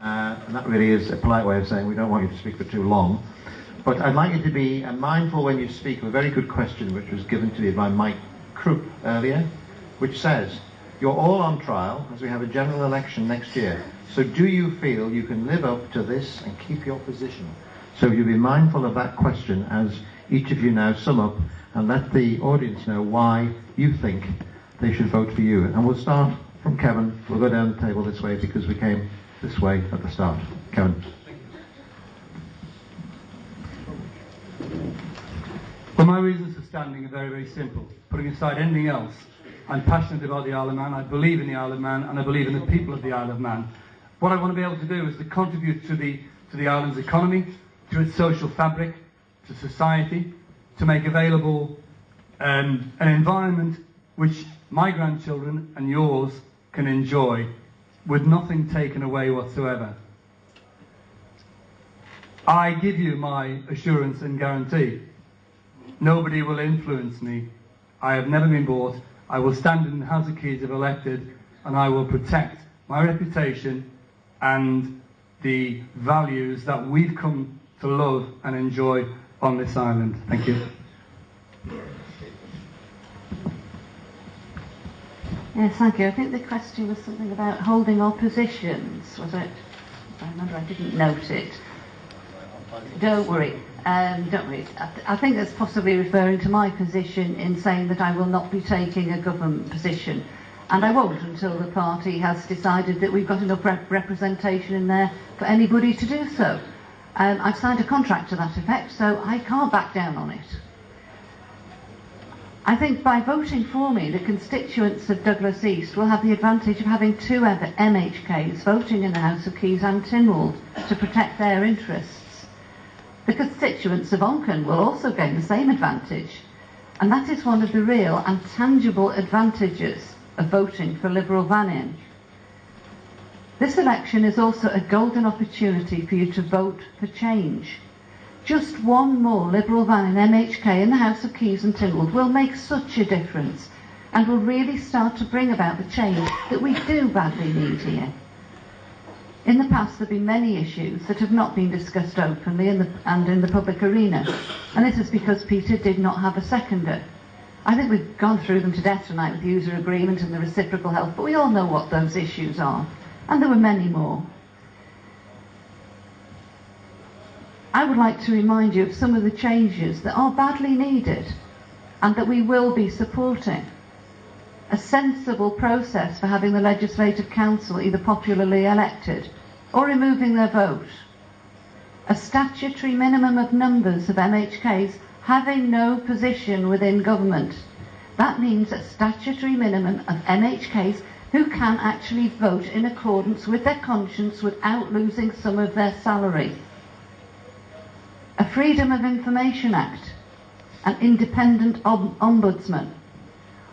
and that really is a polite way of saying we don't want you to speak for too long. But I'd like you to be mindful when you speak of a very good question which was given to you by Mike Krupp earlier, which says, you're all on trial as we have a general election next year. So do you feel you can live up to this and keep your position? So you'll be mindful of that question as each of you now sum up and let the audience know why you think they should vote for you. And we'll start from Kevin. We'll go down the table this way because we came this way at the start. Kevin. Well, my reasons for standing are very, very simple. Putting aside anything else, I'm passionate about the Isle of Man, I believe in the Isle of Man, and I believe in the people of the Isle of Man. What I want to be able to do is to contribute to the island's economy, to its social fabric, to society, to make available an environment which my grandchildren and yours can enjoy with nothing taken away whatsoever. I give you my assurance and guarantee. Nobody will influence me. I have never been bought. I will stand in the House of Keys if elected, and I will protect my reputation and the values that we've come to love and enjoy on this island. Thank you. Yes, thank you. I think the question was something about holding our positions, was it? If I remember, I didn't note it. Don't worry. Don't worry. I think that's possibly referring to my position in saying that I will not be taking a government position. And I won't until the party has decided that we've got enough representation in there for anybody to do so. I've signed a contract to that effect, so I can't back down on it. I think by voting for me, the constituents of Douglas East will have the advantage of having two MHKs voting in the House of Keys and Tynwald to protect their interests. The constituents of Onchan will also gain the same advantage, and that is one of the real and tangible advantages of voting for Liberal Vannin. This election is also a golden opportunity for you to vote for change. Just one more Liberal Vannin MHK in the House of Keys and Tynwald will make such a difference and will really start to bring about the change that we do badly need here. In the past there have been many issues that have not been discussed openly in the public arena, and this is because Peter did not have a seconder. I think we've gone through them to death tonight with the user agreement and the reciprocal health, but we all know what those issues are, and there were many more. I would like to remind you of some of the changes that are badly needed and that we will be supporting. A sensible process for having the Legislative Council either popularly elected or removing their vote. A statutory minimum of numbers of MHKs having no position within government. That means a statutory minimum of MHKs who can actually vote in accordance with their conscience without losing some of their salary. A Freedom of Information Act, an independent ombudsman.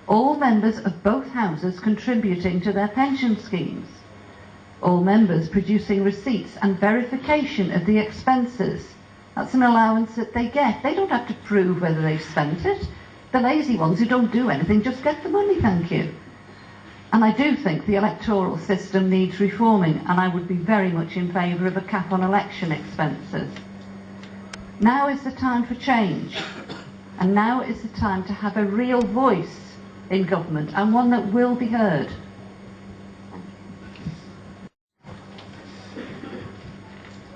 All members of both houses contributing to their pension schemes. All members producing receipts and verification of the expenses. That's an allowance that they get. They don't have to prove whether they've spent it. The lazy ones who don't do anything just get the money, thank you. And I do think the electoral system needs reforming, and I would be very much in favour of a cap on election expenses. Now is the time for change, and now is the time to have a real voice in government, and one that will be heard.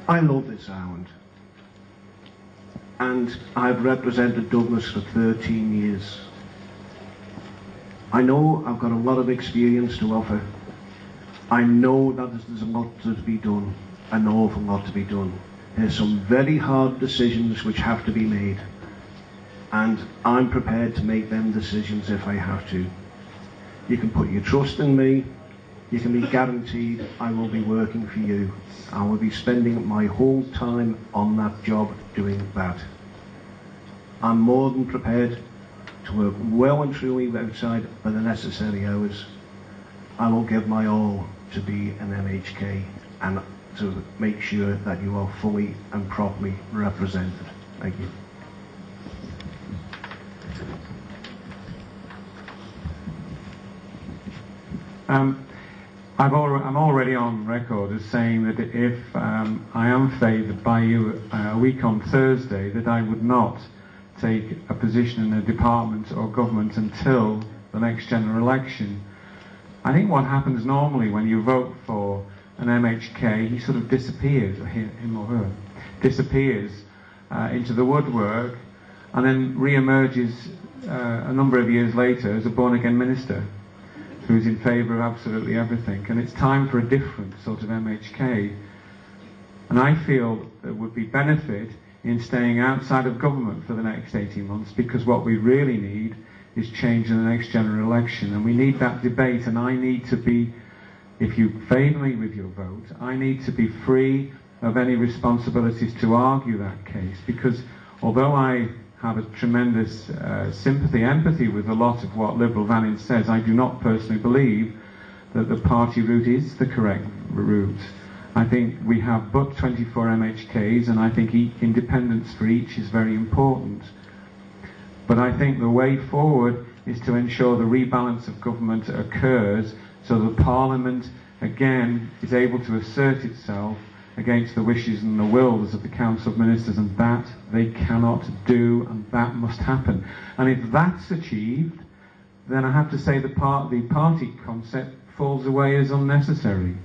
I love this island, and I've represented Douglas for 13 years. I know I've got a lot of experience to offer. I know that there's a lot to be done, an awful lot to be done. There's some very hard decisions which have to be made, and I'm prepared to make them decisions if I have to. You can put your trust in me. You can be guaranteed I will be working for you. I will be spending my whole time on that job doing that. I'm more than prepared to work well and truly outside of the necessary hours. I will give my all to be an MHK and to make sure that you are fully and properly represented. Thank you. I'm already on record as saying that if I am favoured by you a week on Thursday, that I would not take a position in a department or government until the next general election. I think what happens normally when you vote for an MHK, he sort of disappears, or him or her, disappears into the woodwork and then re-emerges a number of years later as a born-again minister who's in favour of absolutely everything. And it's time for a different sort of MHK. And I feel there would be benefit in staying outside of government for the next 18 months, because what we really need is change in the next general election. And we need that debate, and I need to be, if you favour me with your vote, I need to be free of any responsibilities to argue that case, because although I have a tremendous sympathy, empathy with a lot of what Liberal Vannin says, I do not personally believe that the party route is the correct route. I think we have but 24 MHKs, and I think independence for each is very important. But I think the way forward is to ensure the rebalance of government occurs so that Parliament again is able to assert itself against the wishes and the wills of the Council of Ministers, and that they cannot do, and that must happen. And if that's achieved, then I have to say the party concept falls away as unnecessary,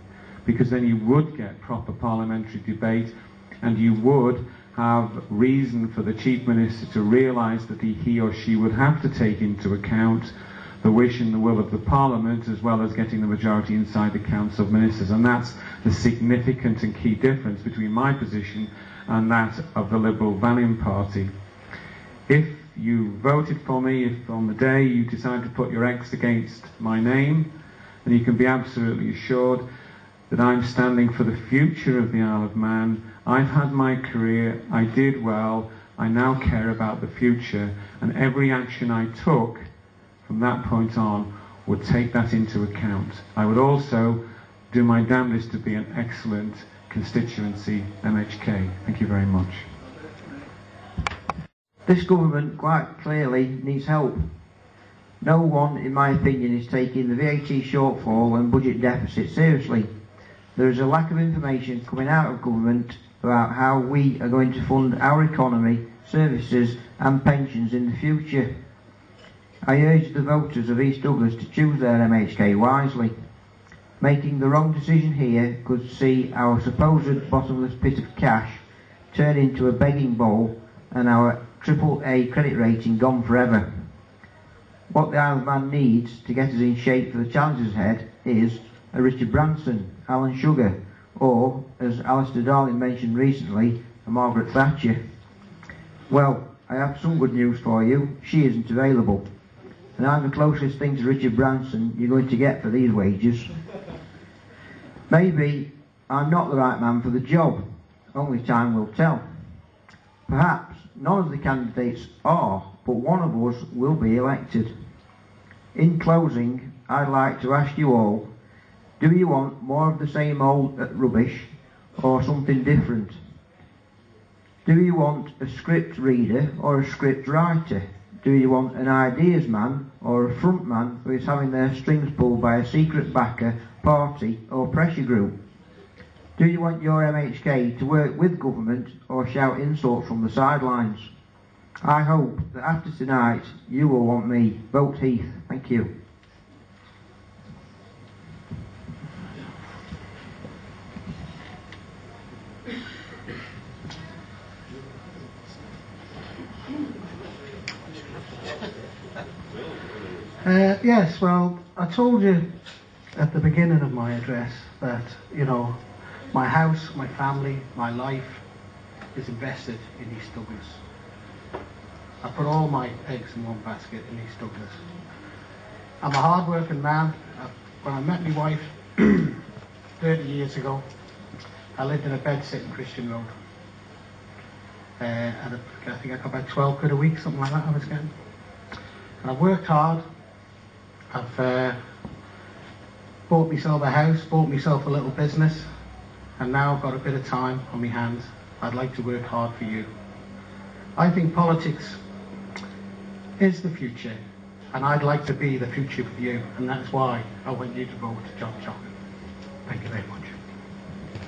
because then you would get proper parliamentary debate, and you would have reason for the Chief Minister to realise that he or she would have to take into account the wish and the will of the Parliament, as well as getting the majority inside the Council of Ministers. And that's the significant and key difference between my position and that of the Liberal Vannin Party. If you voted for me, if on the day you decide to put your X against my name, then you can be absolutely assured that I'm standing for the future of the Isle of Man. I've had my career, I did well, I now care about the future, and every action I took from that point on would take that into account. I would also do my damnedest to be an excellent constituency MHK. Thank you very much. This government quite clearly needs help. No one, in my opinion, is taking the VAT shortfall and budget deficit seriously. There is a lack of information coming out of government about how we are going to fund our economy, services and pensions in the future. I urge the voters of East Douglas to choose their MHK wisely. Making the wrong decision here could see our supposed bottomless pit of cash turn into a begging bowl and our AAA credit rating gone forever. What the Isle of Man needs to get us in shape for the challenges ahead is a Richard Branson, Alan Sugar, or, as Alistair Darling mentioned recently, a Margaret Thatcher. Well, I have some good news for you. She isn't available. And I'm the closest thing to Richard Branson you're going to get for these wages. Maybe I'm not the right man for the job. Only time will tell. Perhaps none of the candidates are, but one of us will be elected. In closing, I'd like to ask you all, do you want more of the same old rubbish or something different? Do you want a script reader or a script writer? Do you want an ideas man or a front man who is having their strings pulled by a secret backer, party or pressure group? Do you want your MHK to work with government or shout insults from the sidelines? I hope that after tonight you will want me. Vote Heath. Thank you. Yes, well, I told you at the beginning of my address that, you know, my house, my family, my life is invested in East Douglas. I put all my eggs in one basket in East Douglas. I'm a hard-working man. When I met my wife 30 years ago, I lived in a bed-sitting Christian Road. And I think I got about 12 quid a week, something like that I was getting. And I've worked hard. I've bought myself a house, bought myself a little business, and now I've got a bit of time on my hands. I'd like to work hard for you. I think politics is the future, and I'd like to be the future with you, and that's why I want you to vote John Chocolate. Thank you very much.